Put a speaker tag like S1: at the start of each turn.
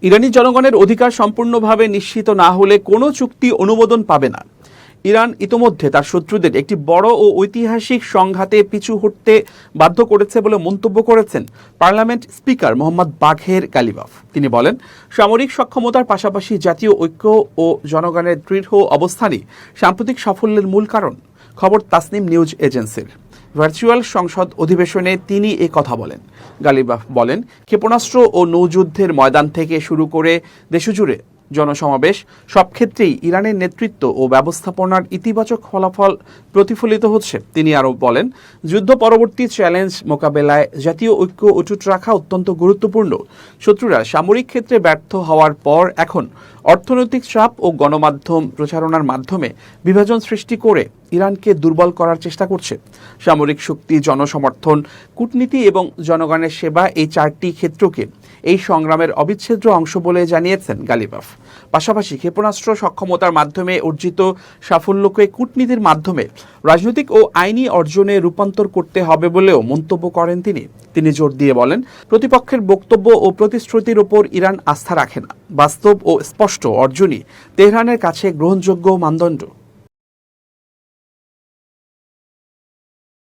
S1: ইরানি জনগণের অধিকার সম্পূর্ণভাবে নিশ্চিত না হলে কোনো চুক্তি অনুমোদন পাবে না। ইরান ইতোমধ্যে তার শত্রুদের একটি বড় ও ঐতিহাসিক সংঘাতে পিছু হটতে বাধ্য করেছে বলে মন্তব্য করেছেন পার্লামেন্ট স্পিকার মোহাম্মদ বাঘের গালিবাফ। তিনি বলেন, সামরিক সক্ষমতার পাশাপাশি জাতীয় ঐক্য ও জনগণের দৃঢ় অবস্থানই সাম্প্রতিক সাফল্যের মূল কারণ। খবর তাসনিম নিউজ এজেন্সির। ভার্চুয়াল সংসদ অধিবেশনে তিনি এ কথা বলেন। গালিবাফ বলেন, ক্ষেপণাস্ত্র ও নৌযুদ্ধের ময়দান থেকে শুরু করে দেশজুড়ে জনসমাবেশ সব ক্ষেত্রেই ইরানের নেতৃত্ব ও ব্যবস্থাপনার ইতিবাচক ফলাফল প্রতিফলিত হচ্ছে। তিনি আরও বলেন, যুদ্ধ পরবর্তী চ্যালেঞ্জ মোকাবেলায় জাতীয় ঐক্য অটুট রাখা অত্যন্ত গুরুত্বপূর্ণ। শত্রুরা সামরিক ক্ষেত্রে ব্যর্থ হওয়ার পর এখন অর্থনৈতিক চাপ ও গণমাধ্যম প্রচারণার মাধ্যমে বিভাজন সৃষ্টি করে ইরানকে দুর্বল করার চেষ্টা করছে। সামরিক শক্তি, জনসমর্থন, কূটনীতি এবং জনগণের সেবা, এই চারটি ক্ষেত্রকে এই সংগ্রামের অবিচ্ছেদ্য অংশ বলে জানিয়েছেন গালিবাফ। পাশাপাশি ক্ষেপণাস্ত্র সক্ষমতার মাধ্যমে অর্জিত সাফল্যকে কূটনীতির মাধ্যমে রাজনৈতিক ও আইনি অর্জনে রূপান্তর করতে হবে বলেও মন্তব্য করেন তিনি জোর দিয়ে বলেন, প্রতিপক্ষের বক্তব্য ও প্রতিশ্রুতির ওপর ইরান আস্থা রাখে না। বাস্তব ও স্পষ্ট অর্জনই তেহরানের কাছে গ্রহণযোগ্য মানদণ্ড।